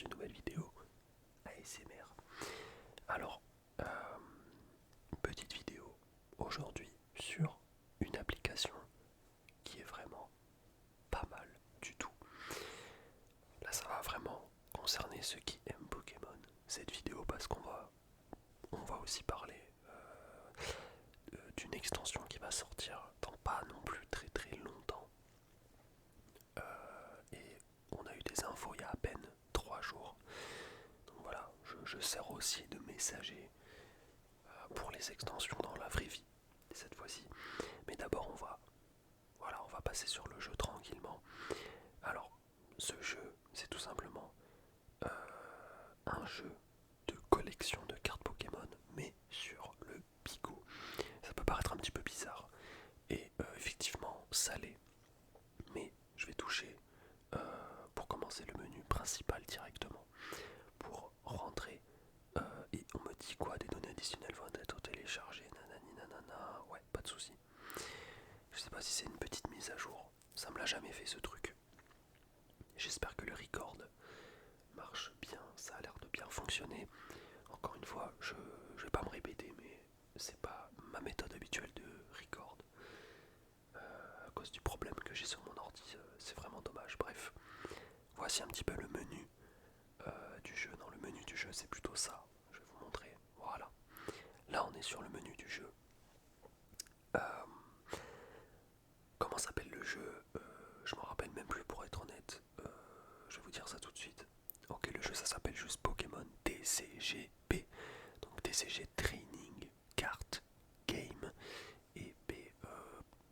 une nouvelle vidéo ASMR. Alors, petite vidéo aujourd'hui sur une application qui est vraiment pas mal du tout. Là ça va vraiment concerner ceux qui aiment Pokémon, cette vidéo, parce qu'on va aussi parler d'une extension qui va sortir dans pas non plus très très longtemps. Et on a eu des infos il y a à peine 3 jours. Donc voilà, je sers aussi de messager pour les extensions dans la vraie vie cette fois-ci. Mais d'abord on va passer sur le jeu tranquillement. Alors, ce jeu, c'est tout simplement un jeu de collection de cartes Pokémon, mais sur le Pico. Ça peut paraître un petit peu bizarre et effectivement ça l'est, mais je vais toucher pour commencer le menu principal directement pour rentrer. Et on me dit quoi? Des données additionnelles vont être téléchargées, nanani nanana. Ouais, pas de soucis. Je sais pas si c'est une petite mise à jour, ça me l'a jamais fait ce truc. J'espère que le record marche bien, ça a l'air de bien fonctionner. Encore une fois, je vais pas me répéter, mais c'est pas ma méthode habituelle de record. À cause du problème que j'ai sur mon ordi, c'est vraiment dommage. Bref, voici un petit peu le menu du jeu. Dans le menu du jeu, c'est plutôt ça. Je vais vous montrer. Voilà. Là, on est sur le menu du jeu. Euh, comment s'appelle le jeu? Je m'en rappelle même plus, pour être honnête. Je vais vous dire ça tout de suite. Ok, le jeu, ça s'appelle juste Pokémon TCGP. Donc TCG Training Card Game. Et P,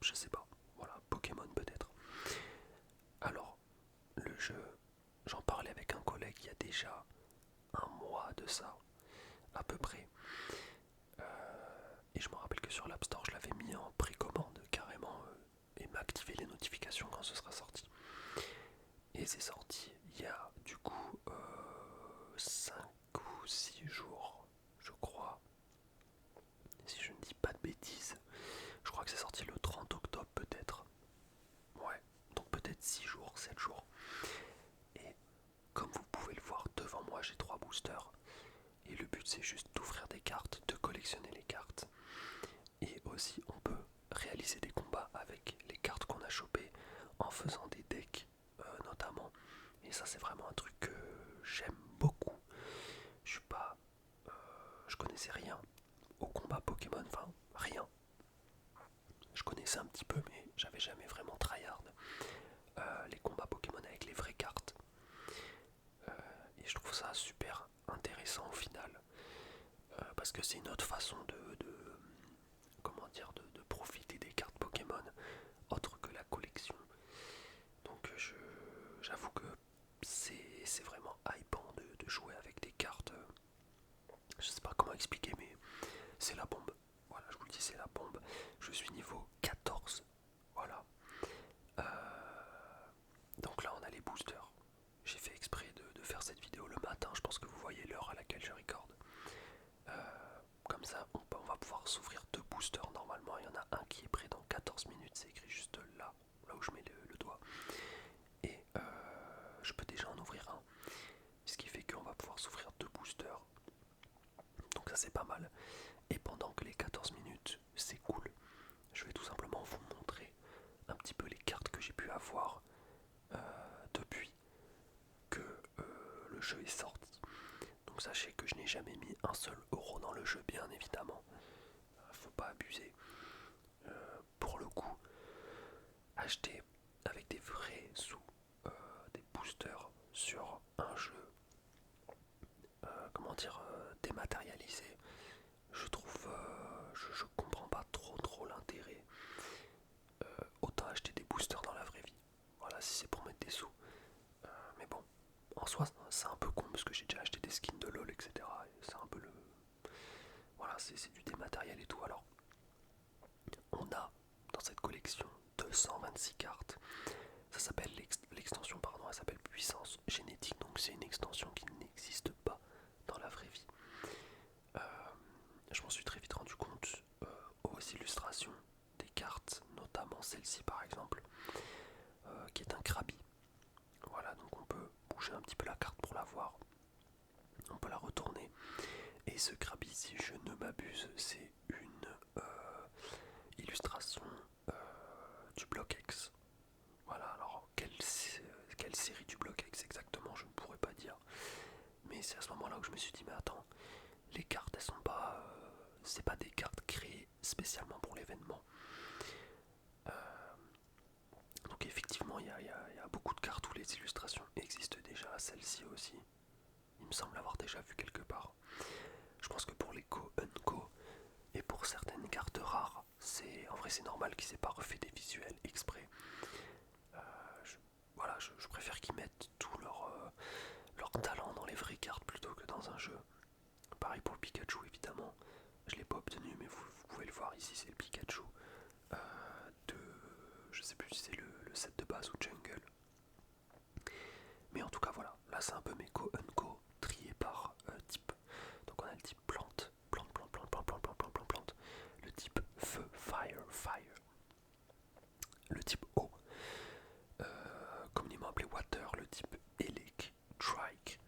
je sais pas. Voilà, Pokémon peut-être. Alors, le jeu, j'en parlais avec un collègue il y a déjà un mois de ça, à peu près. Et je me rappelle que sur l'App Store, je l'avais mis en précommande carrément et m'activer les notifications quand ce sera sorti. Et c'est sorti il y a du coup 5 ou 6 jours, je crois. Si je ne dis pas de bêtises, je crois que c'est sorti le 30 octobre peut-être. Ouais, donc peut-être 6 jours, 7 jours. Et comme vous pouvez le voir devant moi, j'ai 3 boosters. Et le but c'est juste d'ouvrir des cartes, de collectionner les cartes. Et aussi on peut réaliser des combats avec les cartes qu'on a chopées en faisant des decks notamment. Et ça c'est vraiment un truc que j'aime beaucoup. Je suis pas... je connaissais rien au combat Pokémon, enfin rien. Je connaissais un petit peu mais j'avais jamais vraiment tryhard les combats Pokémon avec les vraies cartes. Et je trouve ça super intéressant au final. Parce que c'est une autre façon comment dire, de profiter des cartes Pokémon autre que la collection. Donc j'avoue que c'est vraiment hypant de jouer avec des cartes. Je sais pas comment expliquer, mais c'est la bombe. Voilà, je vous le dis, c'est la bombe. Je suis niveau 14. Voilà. Euh, donc là, on a les boosters. J'ai fait exprès de faire cette vidéo le matin. Je pense que vous voyez l'heure à laquelle je record. Comme ça, on va pouvoir s'ouvrir 2 boosters normalement. Il y en a un qui est prêt dans 14 minutes. C'est écrit juste là où je mets le doigt. Et je peux déjà en ouvrir un. Ce qui fait qu'on va pouvoir s'ouvrir 2 boosters. Donc ça c'est pas mal. Et pendant que les 14 minutes s'écoulent, je vais tout simplement vous montrer un petit peu les cartes que j'ai pu avoir depuis que le jeu est sorti. Donc sachez que je n'ai jamais mis un seul euro dans le jeu, bien évidemment. Faut pas abuser. Pour le coup, acheter avec des vrais sous des boosters sur un jeu, comment dire, dématérialisé, je trouve, je comprends pas trop l'intérêt. Autant acheter des boosters dans la vraie vie. Voilà, si c'est pour mettre des sous. Mais bon, en soi, c'est un peu con parce que j'ai déjà acheté des skins de LoL, etc. Et c'est un peu le... Voilà, c'est du dématériel et tout. Alors, on a dans cette collection 226 cartes. Ça s'appelle l'extension, pardon, elle s'appelle puissance génétique. Donc c'est une extension qui n'existe pas dans la vraie vie. Je m'en suis très vite rendu compte aux illustrations des cartes, notamment celle-ci par exemple, qui est un Krabi. Voilà, donc on peut bouger bouger un petit peu la carte pour la voir. On peut la retourner. Et ce Krabi, si je ne m'abuse, c'est une illustration du bloc X. Voilà, alors quelle série du bloc X exactement, je ne pourrais pas dire. Mais c'est à ce moment-là que je me suis dit, mais attends, les cartes, elles sont pas... c'est pas des cartes créées spécialement pour l'événement. Donc effectivement, il y a beaucoup de cartes où les illustrations existent déjà, celle-ci aussi. Il me semble avoir déjà vu quelque part. Je pense que pour les Unco et pour certaines cartes rares, en vrai c'est normal qu'ils aient pas refait des visuels exprès. Je préfère qu'ils mettent tout leur talent dans les vraies cartes plutôt que dans un jeu. Pareil pour le Pikachu évidemment. Je l'ai pas obtenu mais vous pouvez le voir ici, c'est le Pikachu de... Je sais plus si c'est le set de base ou Jungle. Mais en tout cas voilà, là c'est un peu mes Unco triés par type. Donc on a le type plante, plante. Le type feu, fire. Le type eau, communément appelé water. Le type electric,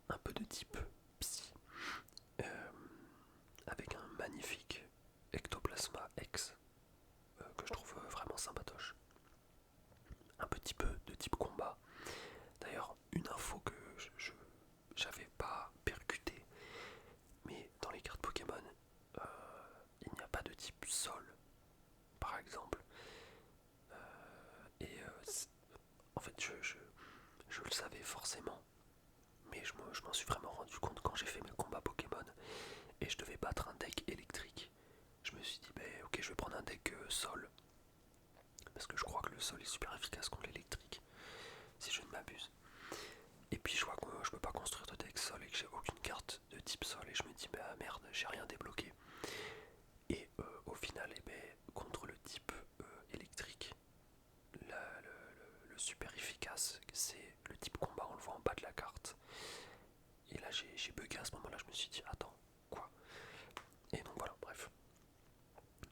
un peu de type psy, avec un magnifique ectoplasma X que je trouve vraiment sympatoche. Un petit peu de type combat. D'ailleurs, une info que j'avais pas percutée, mais dans les cartes Pokémon, il n'y a pas de type sol, par exemple. Et en fait, je le savais forcément, mais je m'en suis vraiment rendu compte quand j'ai fait mes combats Pokémon et je devais battre un deck électrique. Je me suis dit, ok, je vais prendre un deck sol, parce que je crois que le sol est super efficace contre l'électrique, si je ne m'abuse. Et puis je vois que je peux pas construire de deck sol et que j'ai aucune carte de type sol, et je me dis, bah merde, j'ai rien débloqué. Et au final, contre le type électrique, le super efficace, c'est le type combat, on le voit en bas de la carte. Et là j'ai bugué à ce moment-là, je me suis dit, attends, quoi? Et donc voilà, bref.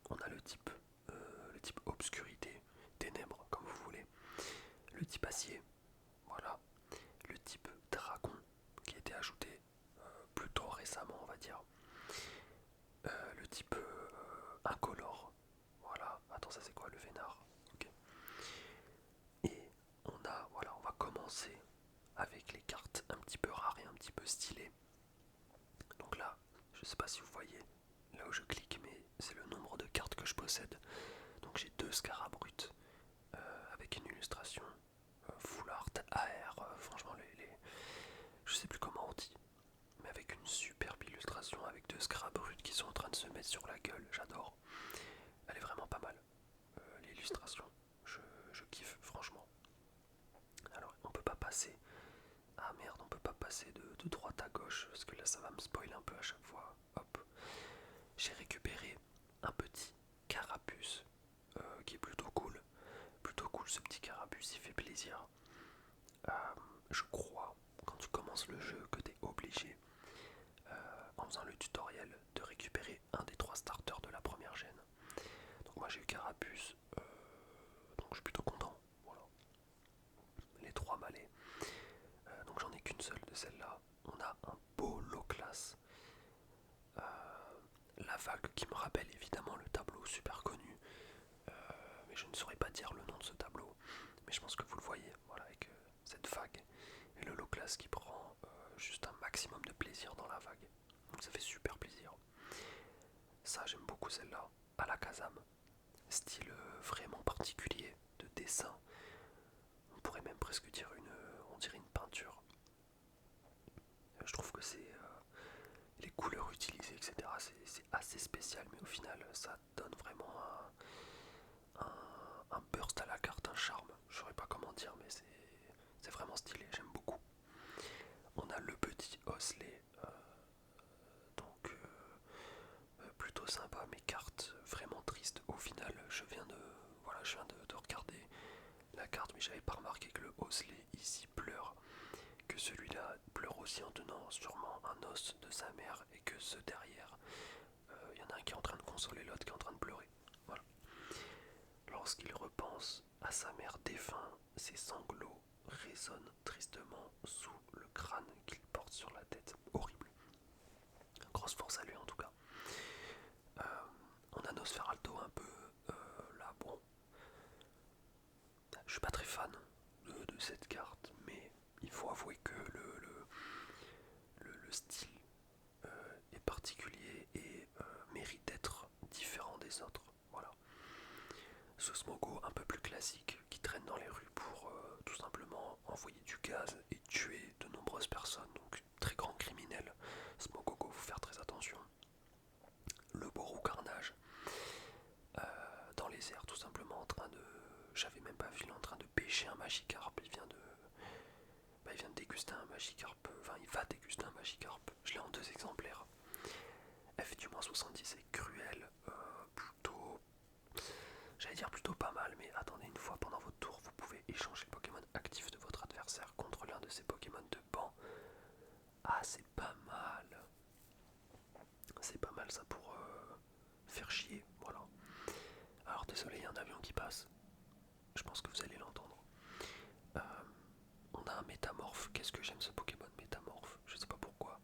On a le type obscurité, ténèbres, comme vous voulez. Le type acier, voilà. Le type dragon, qui a été ajouté plutôt récemment, on va dire. Le type incolore, voilà. Attends, ça c'est quoi, le vénard? Ok. Et on va commencer avec les cartes un petit peu rares et un petit peu stylées. Donc là, je sais pas si vous voyez, là où je clique, mais c'est le nombre de cartes que je possède. Donc j'ai 2 Scarabrutes avec une illustration full art AR, franchement je sais plus comment on dit, mais avec une superbe illustration avec 2 Scarabrutes qui sont en train de se mettre sur la gueule, j'adore. Elle est vraiment pas mal, l'illustration, je kiffe franchement. Alors on peut pas passer, ah merde, on peut pas passer de droite à gauche parce que là ça va me spoiler un peu à chaque fois. Hop, j'ai récupéré un petit carapuce qui est plutôt cool. Plutôt cool ce petit carapuce, il fait plaisir. Je crois, quand tu commences le jeu, que tu es obligé, en faisant le tutoriel, de récupérer un des 3 starters de la première gêne. Donc moi j'ai eu carapuce, donc je suis plutôt content. Voilà. Les 3 malais. Donc j'en ai qu'une seule de celle-là. On a un beau low class. La vague qui me rappelle évidemment le tableau super connu. Mais je ne saurais pas dire le nom de ce tableau. Mais je pense que vous le voyez, voilà, avec cette vague. Et le low class qui prend juste un maximum de plaisir dans la vague. Donc ça fait super plaisir. Ça j'aime beaucoup celle-là. À la Kazam. Style vraiment particulier de dessin. On pourrait même presque dire on dirait une peinture. Je trouve que les couleurs utilisées, etc. C'est assez spécial, mais au final ça donne vraiment un burst à la carte, un charme. Je saurais pas comment dire, mais c'est vraiment stylé, j'aime beaucoup. On a le petit Osley, donc plutôt sympa, mais carte vraiment triste. Au final, je viens de regarder la carte, mais j'avais pas remarqué que le Osley ici pleure, que celui-là pleure aussi en tenant sûrement un os de sa mère, et que ce derrière, il y en a un qui est en train de consoler l'autre qui est en train de pleurer. Voilà. Lorsqu'il repense à sa mère défunte, ses sanglots résonne tristement sous le crâne qu'il porte sur la tête. Horrible. Grosse force à lui en tout cas. On a Nosferalto un peu là, bon. Je suis pas très fan de cette carte, mais il faut avouer que le style est particulier et mérite d'être différent des autres. Voilà. Ce Smogo un peu plus classique qui traîne dans les rues pour tout simplement envoyer du gaz et tuer de nombreuses personnes, donc très grand criminel. Smogogo, faut faire très attention. Le Bourreau Carnage, dans les airs tout simplement en train de... J'avais même pas vu, il est en train de pêcher un Magikarp, il vient de déguster un Magikarp, enfin il va déguster un Magikarp, je l'ai en 2 exemplaires. F du moins 70 est cruel, plutôt... J'allais dire plutôt pas mal, mais attendez, une fois pendant votre tour, vous pouvez échanger le Pokémon actif de votre adversaire contre l'un de ses Pokémon de banc. Ah, c'est pas mal. C'est pas mal ça pour faire chier, voilà. Alors désolé, il y a un avion qui passe. Je pense que vous allez l'entendre. Euh, on a un Métamorphe. Qu'est-ce que j'aime ce Pokémon Métamorphe? Je sais pas pourquoi.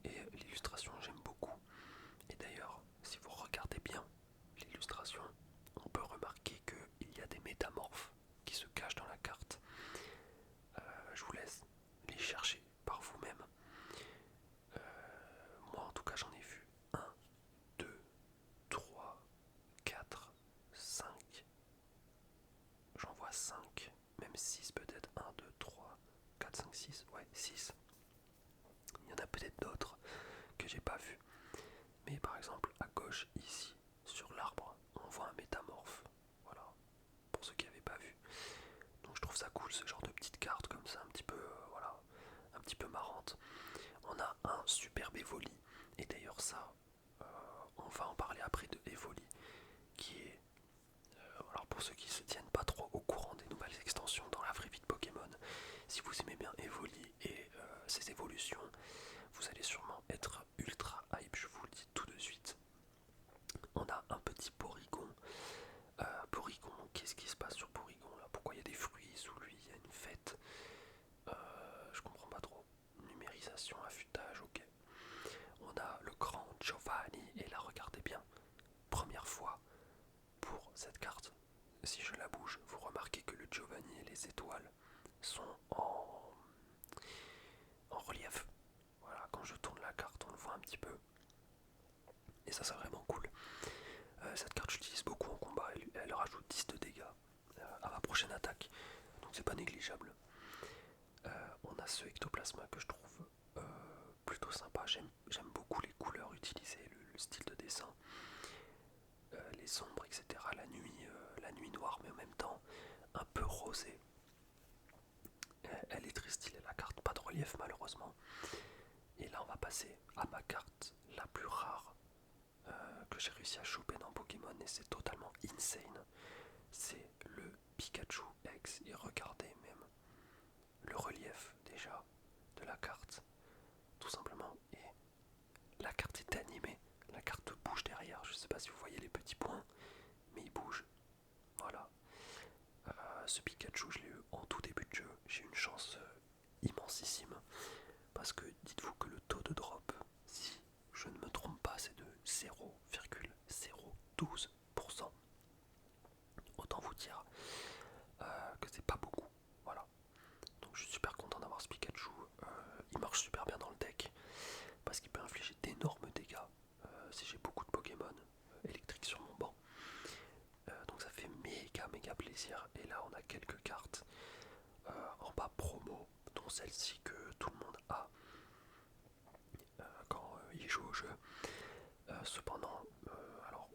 Et l'illustration, j'aime beaucoup. Et d'ailleurs, si vous regardez bien l'illustration, on peut remarquer qu'il y a des métamorphes qui se cachent dans la carte. Je vous laisse les chercher par vous-même. Moi en tout cas j'en ai vu 1, 2, 3, 4, 5. J'en vois 5, même 6 peut-être. 1, 2, 3, 4, 5, 6. Ouais, 6. Il y en a peut-être d'autres que j'ai pas vu. Mais par exemple à gauche ici, sur l'arbre, on voit un métamorphe. Voilà, pour ceux qui n'avaient pas vu. Donc je trouve ça cool ce genre de petite carte comme ça, un petit peu, voilà, un petit peu marrante. On a un superbe Evoli. Et d'ailleurs ça, on va en parler après de Evoli, qui est, alors pour ceux qui se tiennent pas trop au courant des nouvelles extensions dans la vraie vie de Pokémon, si vous aimez bien Evoli et ses évolutions, vous allez sûrement être ultra hype, je vous le dis tout de suite. On a un petit Porygon. Porygon, qu'est-ce qui se passe sur Porygon là? Pourquoi il y a des fruits sous lui? Il y a une fête. Je comprends pas trop. Numérisation, affûtage, ok. On a le grand Giovanni, et là regardez bien, première fois pour cette carte, si je la bouge, vous remarquez que le Giovanni et les étoiles sont en relief. Voilà, quand je tourne la carte, on le voit un petit peu. Et ça c'est vraiment cool. Cette carte j'utilise beaucoup en combat, elle rajoute 10 de dégâts à ma prochaine attaque, donc c'est pas négligeable. On a ce ectoplasma que je trouve plutôt sympa, j'aime beaucoup les couleurs utilisées, le style de dessin, les ombres, etc. La nuit noire, mais en même temps un peu rosée. Elle est très stylée la carte, pas de relief malheureusement. Et là on va passer à ma carte la plus rare que j'ai réussi à choper dans Pokémon, et c'est totalement insane. C'est le Pikachu X, et regardez même le relief déjà de la carte, tout simplement. Et la carte est animée, la carte bouge derrière, je sais pas si vous voyez les petits points, mais il bouge. Voilà. Ce Pikachu, je l'ai eu en tout début de jeu, j'ai eu une chance immensissime, parce que dites-vous que le taux de drop, si je ne me trompe pas, c'est de 0,012%. Autant vous dire que c'est pas beaucoup. Voilà. Donc je suis super content d'avoir ce Pikachu. Il marche super bien dans le deck, parce qu'il peut infliger d'énormes dégâts si j'ai beaucoup de Pokémon électriques sur mon banc. Donc ça fait méga plaisir. Et là on a quelques cartes en bas promo, dont celle-ci que tout le monde a quand il joue au jeu. Cependant, alors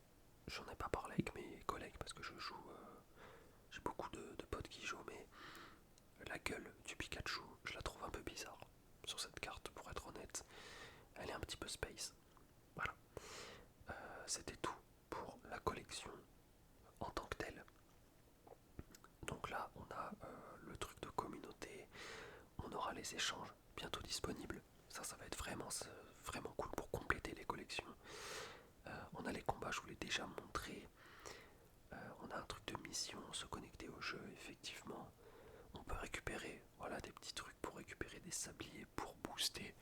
j'en ai pas parlé avec mes collègues parce que je joue, j'ai beaucoup de potes qui jouent, mais la gueule du Pikachu, je la trouve un peu bizarre sur cette carte, pour être honnête. Elle est un petit peu space. Voilà. C'était tout pour la collection en tant que telle. Donc là, on a le truc de communauté, on aura les échanges bientôt disponibles. Ça va être vraiment cool pour compléter les collections. On a les combats, je vous l'ai déjà montré. On a un truc de mission, se connecter au jeu, effectivement. On peut récupérer récupérer des petits trucs pour récupérer des sabliers pour booster,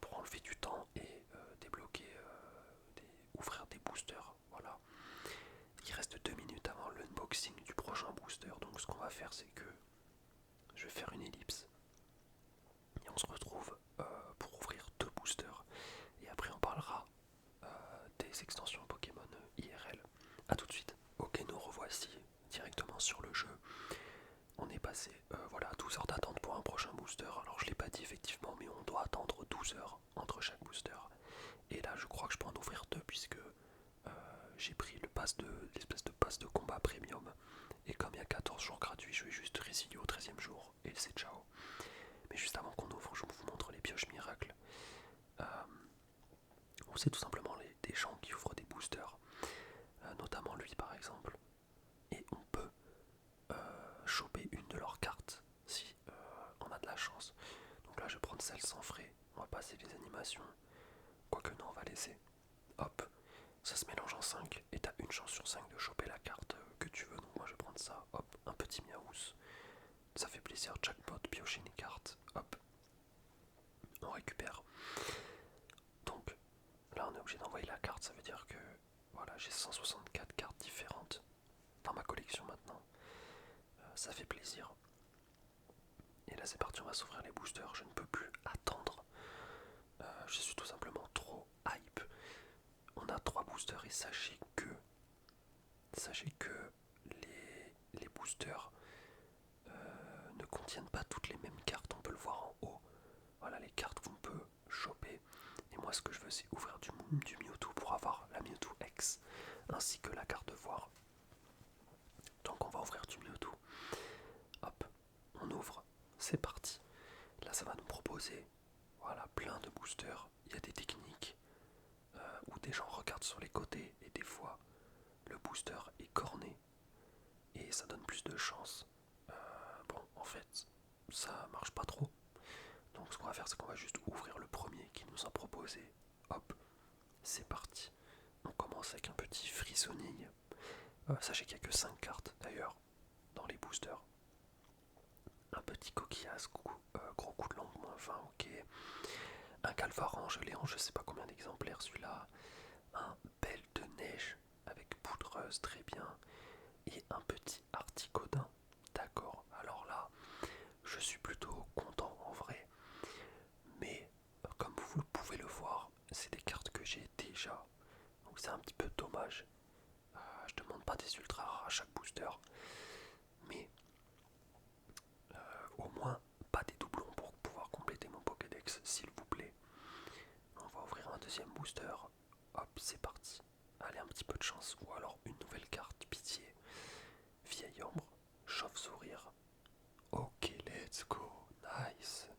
pour enlever du temps et débloquer, ouvrir des boosters. Voilà. Il reste 2 minutes avant l'unboxing du prochain booster, donc ce qu'on va faire c'est que je vais faire une ellipse et on se retrouve pour ouvrir 2 boosters et après on parlera des extensions Pokémon IRL. A tout de suite. Ok, nous revoici directement sur le jeu. On est passé à 12 heures d'attente pour un prochain booster. Alors je l'ai pas dit effectivement, mais on doit attendre 12 heures entre chaque booster. Et là je crois que je peux en ouvrir 2 puisque j'ai pris l'espèce de pass de combat premium. Et comme il y a 14 jours gratuits, je vais juste résilier au 13e jour et c'est ciao. Mais juste avant qu'on ouvre, je vous montre les pioches miracles. Ou c'est tout simplement des gens qui ouvrent des boosters. Notamment lui par exemple. Et on peut choper une de leurs cartes si on a de la chance. Donc là je vais prendre celle sans frais, on va passer les animations, quoique non on va laisser. Hop, ça se mélange en 5 et t'as une chance sur 5 de choper la carte que tu veux. Donc moi je vais prendre ça, hop, un petit miaous. Ça fait plaisir, jackpot, piocher une carte, hop, on récupère. Donc là on est obligé d'envoyer la carte, ça veut dire que voilà, j'ai 164 cartes différentes dans ma collection maintenant. Ça fait plaisir. Et là c'est parti, on va s'ouvrir les boosters, je ne peux plus attendre. Je suis tout simplement trop hype. On a 3 boosters et sachez que les boosters ne contiennent pas toutes les mêmes cartes, on peut le voir en haut. Voilà les cartes qu'on peut choper. Et moi ce que je veux c'est ouvrir du Mewtwo pour avoir la Mewtwo X ainsi que la carte de voir. Donc on va ouvrir du Mewtwo. Hop, on ouvre, c'est parti. Là ça va nous proposer plein de boosters. Il y a des techniques où des gens regardent sur les côtés et des fois le booster est corné et ça donne plus de chance. Bon, en fait, ça marche pas trop. Donc ce qu'on va faire, c'est qu'on va juste ouvrir le premier qui nous a proposé. Hop, c'est parti. On commence avec un petit Frissonning. Sachez qu'il n'y a que 5 cartes d'ailleurs dans les boosters. Un petit Coquillas, gros coup de langue, -20, ok. Un Calvarange, Léon, je sais pas combien d'exemplaires celui-là. Un Belle de Neige avec poudreuse, très bien. Et un petit Articodin. D'accord, alors là, je suis plutôt content en vrai. Mais comme vous pouvez le voir, c'est des cartes que j'ai déjà. Donc c'est un petit peu dommage. Je demande pas des ultra rares à chaque booster. Mais au moins pas des doublons pour pouvoir compléter mon Pokédex, s'il vous plaît. On va ouvrir un deuxième booster. Hop, c'est parti. Allez, un petit peu de chance. Ou alors une nouvelle carte, pitié. Vieille ombre, chauve-sourire. Ok, let's go. Nice.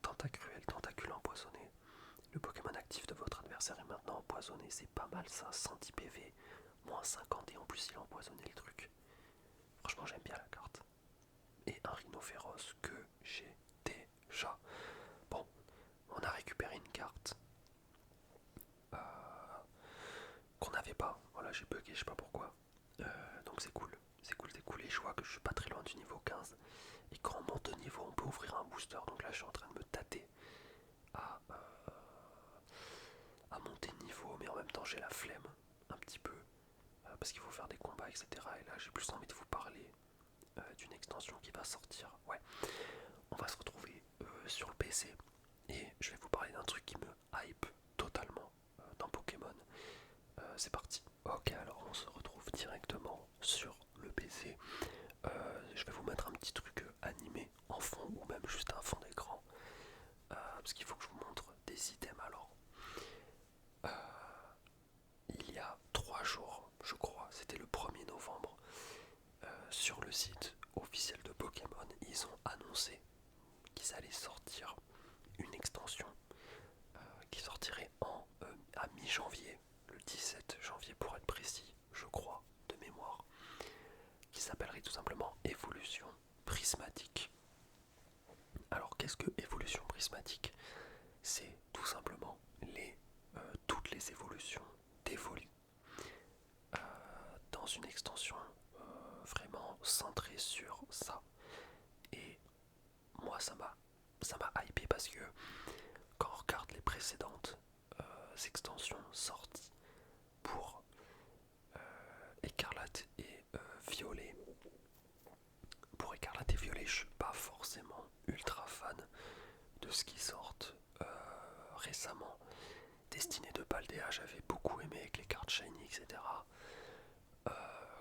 Tentacruel, tentacule empoisonné. Le Pokémon actif de votre adversaire est maintenant empoisonné. C'est pas mal ça, 110 PV, moins 50 et en plus il a empoisonné le truc. Franchement j'aime bien la carte. Et un rhinophéros que j'ai déjà. Bon, on a récupéré une carte qu'on n'avait pas. Voilà, j'ai bugué, je sais pas pourquoi. Donc c'est cool. C'est cool, c'est cool. Et je vois que je suis pas très loin du niveau 15. Et quand on monte de niveau, on peut ouvrir un booster. Donc là, je suis en train de me tâter à monter de niveau. Mais en même temps, j'ai la flemme un petit peu. Parce qu'il faut faire des combats, etc. Et là, j'ai plus envie de vous parler d'une extension qui va sortir. Ouais, on va se retrouver sur le PC. Et je vais vous parler d'un truc qui me hype totalement dans Pokémon. C'est parti. Ok, alors on se retrouve directement sur le PC. Je vais vous mettre un petit truc animé en fond ou même juste un fond d'écran. Parce qu'il faut que je vous montre des items alors. Il y a 3 jours, je crois, c'était le 1er novembre, sur le site officiel de Pokémon, ils ont annoncé qu'ils allaient sortir une extension qui sortirait à mi-janvier, le 17 janvier pour être précis, je crois, de mémoire, qui s'appellerait tout simplement Évolution Prismatique. Alors qu'est-ce que Évolution Prismatique? C'est tout simplement toutes les évolutions d'Evoli dans une extension vraiment centrée sur ça. ça m'a hypé parce que quand on regarde les précédentes extensions sorties pour Écarlate et Violet, pour Écarlate et Violet, je suis pas forcément ultra fan de ce qui sort récemment. Destinée de Paldea, j'avais beaucoup aimé avec les cartes Shiny, etc.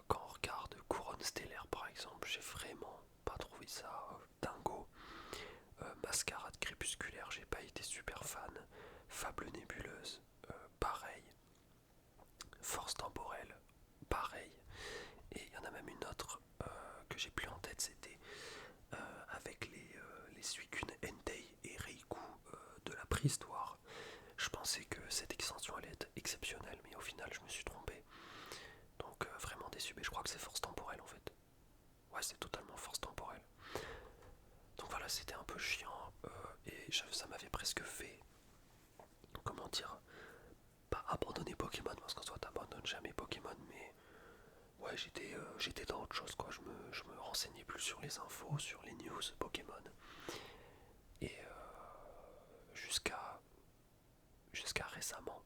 Quand on regarde Couronne Stellaire par exemple, j'ai vraiment pas trouvé ça dingo. Mascarade Crépusculaire, j'ai pas été super fan. Fable Nébuleuse, pareil. Force Temporelle, pareil. Et il y en a même une autre que j'ai plus en tête, c'était avec les Suicune Entei et Reiku de la préhistoire. Je pensais que cette extension allait être exceptionnelle, mais au final je me suis trompé. Donc vraiment déçu, mais je crois que c'est Force Temporelle en fait. Ouais, c'est totalement Force Temporelle. Donc voilà, c'était un peu chiant et ça m'avait presque fait, comment dire, pas abandonner Pokémon, parce qu'en soi t'abandonnes jamais Pokémon, mais ouais, j'étais dans autre chose quoi. Je me renseignais plus sur les infos, sur les news Pokémon. Et jusqu'à récemment.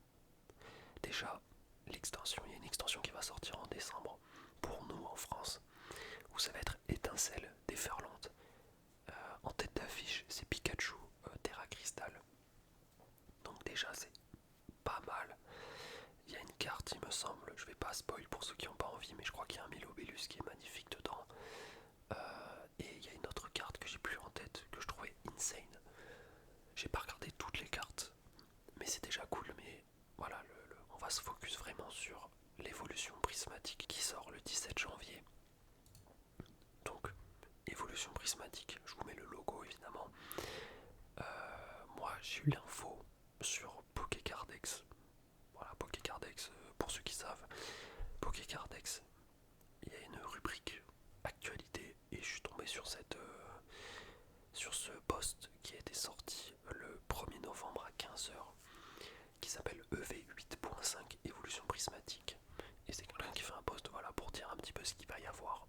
Déjà, l'extension, il y a une extension qui va sortir en décembre pour nous en France, où ça va être Étincelle déferlante. En tête d'affiche, c'est Pikachu Terra Crystal. Donc déjà, c'est pas mal. Il y a une carte, il me semble, je vais pas spoil pour ceux qui n'ont pas envie, mais je crois qu'il y a un Milobellus qui est magnifique dedans. Et il y a une autre carte que j'ai plus en tête, que je trouvais insane. J'ai pas regardé toutes les cartes, mais c'est déjà cool. Mais voilà, on va se focus vraiment sur l'évolution prismatique qui sort le 17 janvier. Donc, évolution prismatique, je vous mets le logo évidemment. Moi, j'ai eu l'info sur Pokécardex. Voilà, Pokécardex, pour ceux qui savent, Pokécardex, il y a une rubrique actualité et je suis tombé sur sur ce post qui a été sorti le 1er novembre à 15 h qui s'appelle EV8.5 évolution prismatique. Et c'est quelqu'un qui fait un post voilà, pour dire un petit peu ce qu'il va y avoir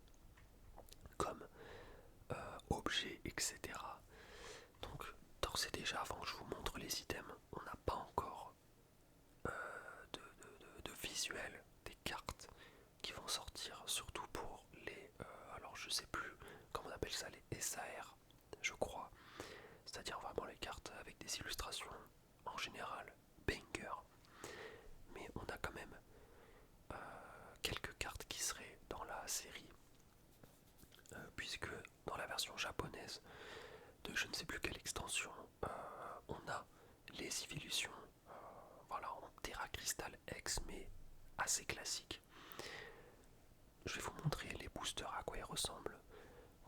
comme objet, etc. Donc, d'ores et déjà, avant que je vous montre les items, on n'a pas encore de visuel des cartes qui vont sortir, surtout pour les... alors je sais plus comment on appelle ça, les SAR, je crois. C'est-à-dire vraiment les cartes avec des illustrations en général banger. Mais on a quand même quelques cartes qui seraient dans la série, puisque dans la version japonaise de je ne sais plus quelle extension, on a les évolutions voilà, en Terra Crystal X, mais assez classique. Je vais vous montrer les boosters à quoi ils ressemblent.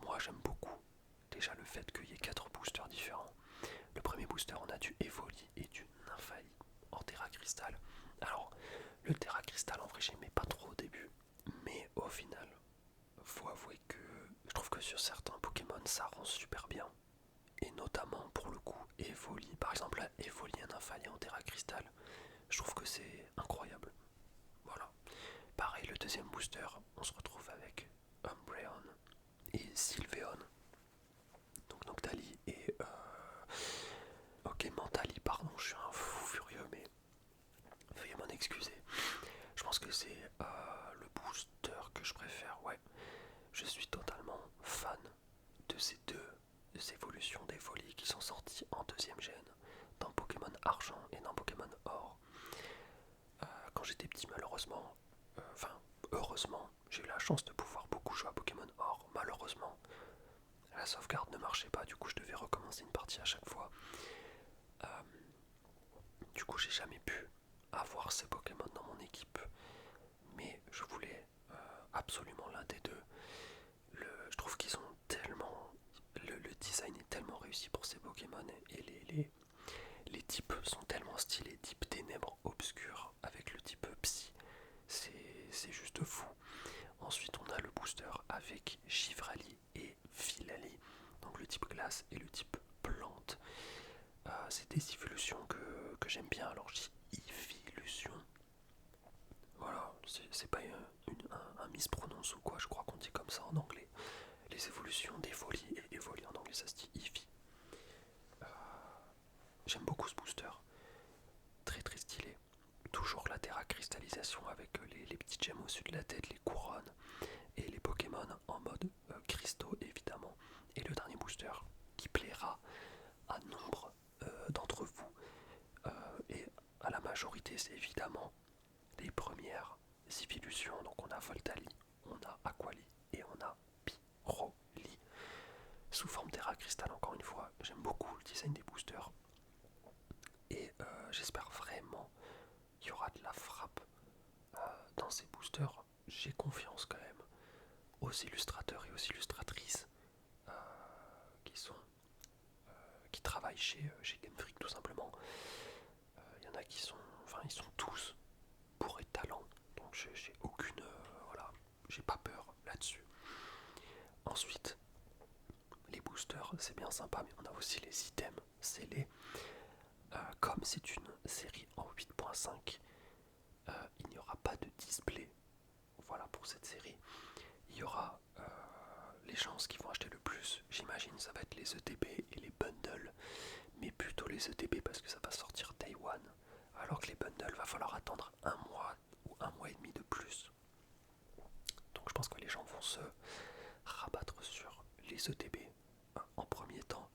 Moi j'aime beaucoup déjà le fait qu'il y ait 4 boosters différents. Le premier booster, on a du Evoli et du Nymphalie en Terra Crystal. Alors, le Terra Crystal en vrai j'aimais pas trop au début, mais au final, faut avouer que je trouve que sur certains Pokémon ça rend super bien. Et notamment pour le coup, Evoli, par exemple la Evoli et Nymphalie en Terra Crystal, je trouve que c'est incroyable. Voilà. Pareil, le deuxième booster, on se retrouve avec Umbreon et Sylveon. Donc Noctali et... Ok, Mentali, pardon, je suis un fou furieux, mais veuillez m'en excuser. Je pense que c'est le booster que je préfère, ouais. Je suis totalement fan de ces deux évolutions d'Evoli qui sont sorties en deuxième gène, dans Pokémon Argent et dans Pokémon Or. Quand j'étais petit, malheureusement, heureusement, j'ai eu la chance de pouvoir beaucoup jouer à Pokémon Or. Malheureusement, la sauvegarde ne marchait pas, du coup je devais recommencer une partie à chaque fois. Du coup j'ai jamais pu avoir ces Pokémon dans mon équipe, mais je voulais absolument l'un des deux. Je trouve qu'ils ont tellement... Le design est tellement réussi pour ces Pokémon et les types sont tellement stylés, type ténèbres obscures avec le type psy, c'est juste fou. Ensuite on a le booster avec Givrali et Filali, donc le type glace et le type plante. C'est des évolutions que j'aime bien, alors je dis Evolution. Voilà, c'est pas un misprononce ou quoi, je crois qu'on dit comme ça en anglais. Les évolutions d'Evoli et Evoli en anglais ça se dit Eevee. cristallisation avec les petites gemmes au-dessus de la tête, les couronnes et les Pokémon en mode cristaux évidemment. Et le dernier booster qui plaira à nombre d'entre vous et à la majorité, c'est évidemment les premières Evolutions. Donc on a Voltali, on a Aquali et on a Pyroli sous forme Terra Crystal. Encore une fois, j'aime beaucoup le design des boosters et j'espère vraiment qu'il y aura de la frappe dans ces boosters. J'ai confiance quand même aux illustrateurs et aux illustratrices qui travaillent chez Game Freak tout simplement. Il y en a qui sont, enfin ils sont tous bourrés de talent, donc j'ai aucune, voilà, j'ai pas peur là-dessus. Ensuite, les boosters c'est bien sympa, mais on a aussi les items scellés. Comme c'est une série en 8.5, il n'y aura pas de display. Voilà pour cette série. Il y aura les gens qui vont acheter le plus, j'imagine, ça va être les ETB et les bundles, mais plutôt les ETB parce que ça va sortir Day One, alors que les bundles va falloir attendre un mois ou un mois et demi de plus. Donc je pense que les gens vont se rabattre sur les ETB en premier temps.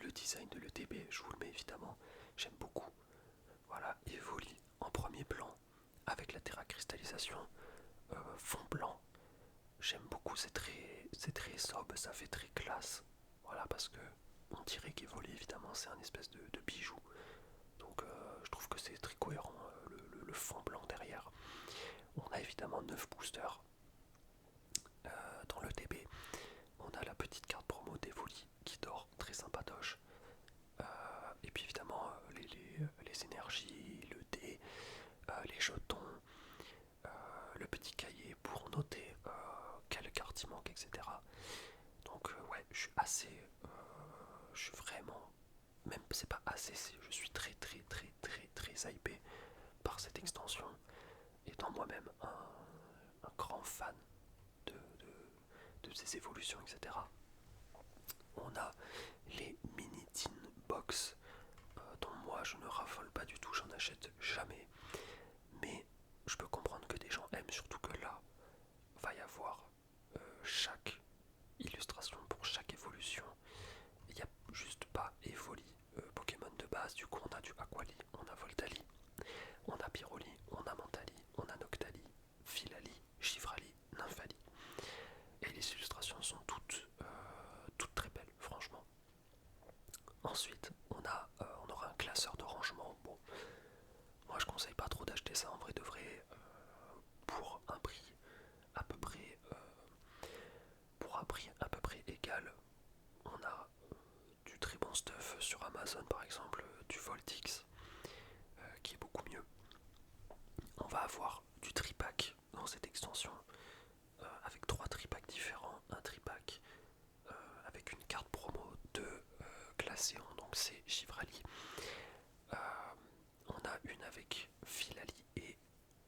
Le design de l'ETB, je vous le mets évidemment, j'aime beaucoup. Voilà, Evoli en premier plan avec la terra cristallisation, fond blanc. J'aime beaucoup, c'est très sobre, ça fait très classe. Voilà, parce que on dirait qu'Evoli évidemment c'est un espèce de bijou. Donc je trouve que c'est très cohérent le fond blanc derrière. On a évidemment 9 boosters dans le DB. On a la petite carte promo d'Evoli qui dort, très sympatoche. Et puis évidemment les énergies, le dé, les jetons, le petit cahier pour noter quelle carte il manque, etc. Donc ouais, je suis vraiment, même c'est pas assez, je suis très hypé par cette extension, étant moi-même un grand fan de ces évolutions, etc. On a les mini tin box dont moi je ne raffole pas du tout, j'en achète jamais, mais je peux comprendre que des gens aiment, surtout que là va y avoir chaque illustration pour chaque évolution. Il n'y a juste pas Evoli Pokémon de base, du coup on a du Aquali, on a Voltali, on a Pyroli, on a Mantali, on a Noctali, Filali, Chivrali, Nymphali. Et les illustrations sont toutes très belles, franchement. Ensuite, on aura un classeur de rangement. Bon, moi je conseille pas trop d'acheter ça en vrai de vrai pour un prix à peu près égal. On a du très bon stuff sur Amazon par exemple, du Voltix qui est beaucoup mieux. On va avoir du tripack dans cette extension avec 3 tripacks différents, un tripack avec une carte promo de Glaceon, donc c'est Chivrali. On a une avec Filali et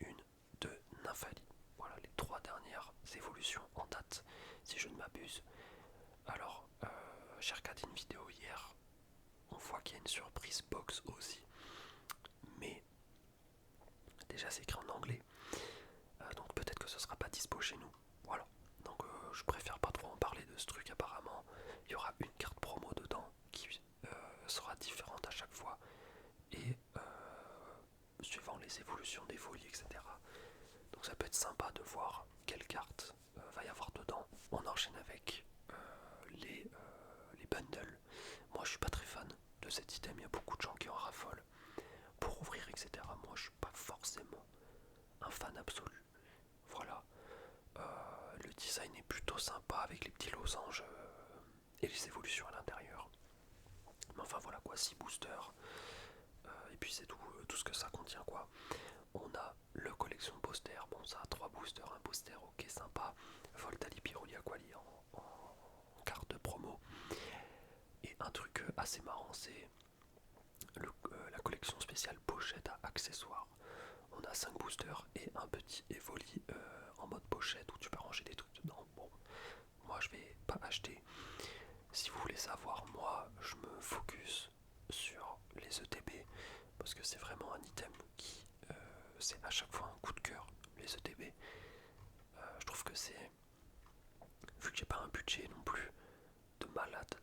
une de Nymphali. Voilà les 3 dernières évolutions en date, si je ne m'abuse. Alors, j'ai regardé une vidéo hier, on voit qu'il y a une surprise box aussi, mais déjà c'est écrit en anglais, donc peut-être que ce sera pas dispo chez nous. Voilà, donc je préfère pas trop en parler de ce truc. Apparemment il y aura une carte promo dedans qui sera différente à chaque fois et suivant les évolutions des folies, etc. Donc ça peut être sympa de voir quelle carte va y avoir dedans. On enchaîne avec les bundles. Moi je suis pas très fan de cet item, il y a beaucoup de gens qui en raffolent pour ouvrir, etc. Moi je suis pas forcément un fan absolu. Voilà. Le design est plutôt sympa avec les petits losanges et les évolutions à l'intérieur. Mais enfin voilà quoi, 6 boosters. Et puis c'est tout ce que ça contient quoi. On a le collection de posters, bon ça a 3 boosters, un poster ok sympa, Voltali, Pyroli, Aquali en carte de promo. Et un truc assez marrant c'est la collection spéciale pochette à accessoires. On a 5 boosters et un petit Evoli en mode pochette où tu peux ranger des trucs dedans. Bon, moi je vais pas acheter. Si vous voulez savoir, moi je me focus sur les ETB parce que c'est vraiment un item qui c'est à chaque fois un coup de cœur, les ETB. Je trouve que c'est, vu que j'ai pas un budget non plus de malade,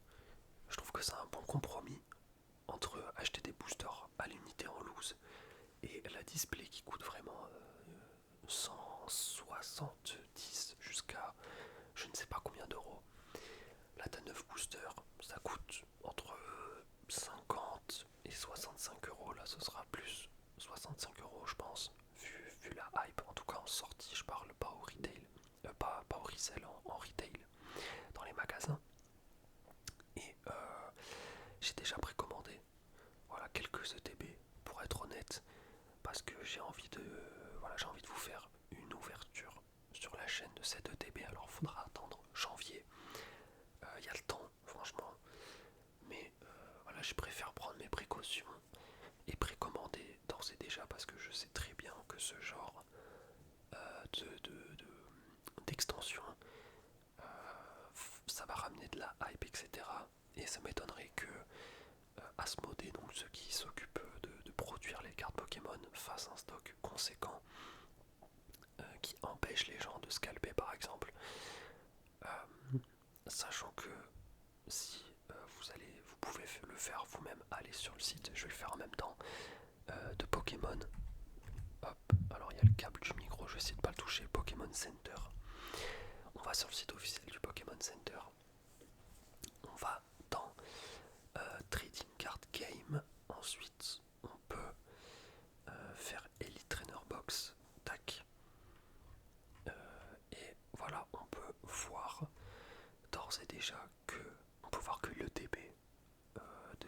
je trouve que c'est un bon compromis entre acheter des boosters à l'unité en loose et la display qui coûte vraiment 170 jusqu'à je ne sais pas combien d'euros. Là t'as 9 boosters, ça coûte entre 50 et 65 euros, là ce sera plus 65 euros je pense, vu la hype, en tout cas en sortie, je parle pas au retail, pas au resell, en retail, dans les magasins. Et j'ai déjà précommandé, voilà, quelques ETB pour être honnête, parce que j'ai envie de, voilà, j'ai envie de vous faire une ouverture sur la chaîne de cette ETB. Alors faudra attendre janvier, il y a le temps franchement, mais voilà, je préfère prendre mes précautions et précommander d'ores et déjà, parce que je sais très bien que ce genre d'extension, ça va ramener de la hype, etc. Et ça m'étonnerait que Asmodée, donc ceux qui s'occupent de produire les cartes Pokémon, fassent un stock conséquent qui empêche les gens de scalper par exemple. Sachant que si vous pouvez le faire vous-même, allez sur le site, je vais le faire en même temps, de Pokémon. Hop, alors il y a le câble du micro, je vais essayer de pas le toucher. Pokémon Center. On va sur le site officiel du Pokémon Center. On va dans Trading Card Game. Ensuite, on peut faire Elite Trainer Box. Tac. Et voilà, on peut voir d'ores et déjà que on peut voir que le DB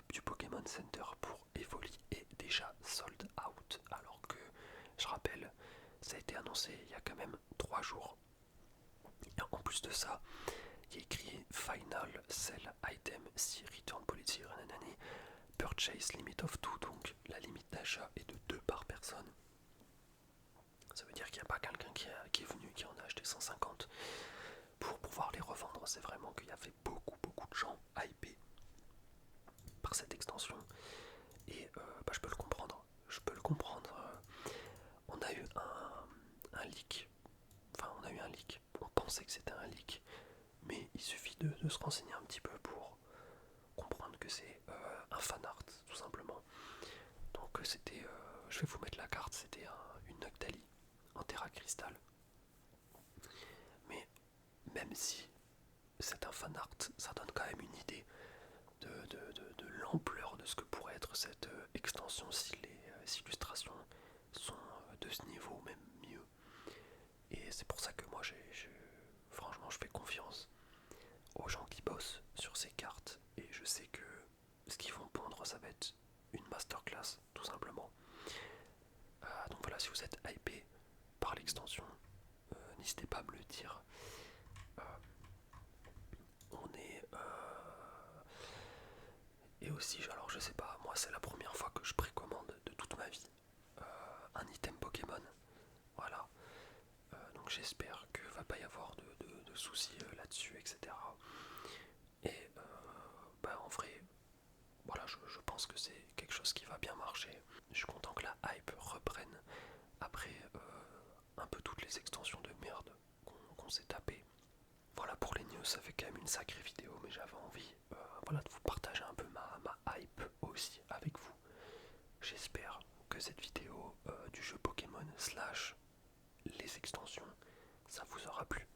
du Pokémon Center pour Evoli est déjà sold out, alors que je rappelle, ça a été annoncé il y a quand même 3 jours. Et en plus de ça, il y a écrit Final Sell Item si Return Policy Renanani Purchase Limit of 2, donc la limite d'achat est de 2 par personne. Ça veut dire qu'il n'y a pas quelqu'un qui est venu, qui en a acheté 150 pour pouvoir les revendre. C'est vraiment qu'il y avait beaucoup de gens hypés par cette extension. Et je peux le comprendre. On a eu un leak. Enfin, on a eu un leak. On pensait que c'était un leak. Mais il suffit de se renseigner un petit peu pour comprendre que c'est un fan art, tout simplement. Donc c'était, je vais vous mettre la carte, c'était une Noctali en Terra Crystal. Mais même si c'est un fan art, ça donne quand même une idée de l'ampleur de ce que pourrait être cette extension si les illustrations sont de ce niveau, même mieux. Et c'est pour ça que moi franchement je fais confiance aux gens qui bossent sur ces cartes, et je sais que ce qu'ils vont pondre, ça va être une masterclass tout simplement. Donc voilà, si vous êtes hypé par l'extension, n'hésitez pas à me le dire. On est et aussi, alors je sais pas, moi c'est la première fois que je précommande de toute ma vie un item Pokémon. Voilà. Donc j'espère que va pas y avoir de soucis là-dessus, etc. Et en vrai, voilà, je pense que c'est quelque chose qui va bien marcher. Je suis content que la hype reprenne après un peu toutes les extensions de merde qu'on s'est tapé. Voilà pour les news, ça fait quand même une sacrée vidéo, mais j'avais envie voilà, de vous partager un peu ma hype aussi avec vous. J'espère que cette vidéo du jeu Pokémon / les extensions, ça vous aura plu.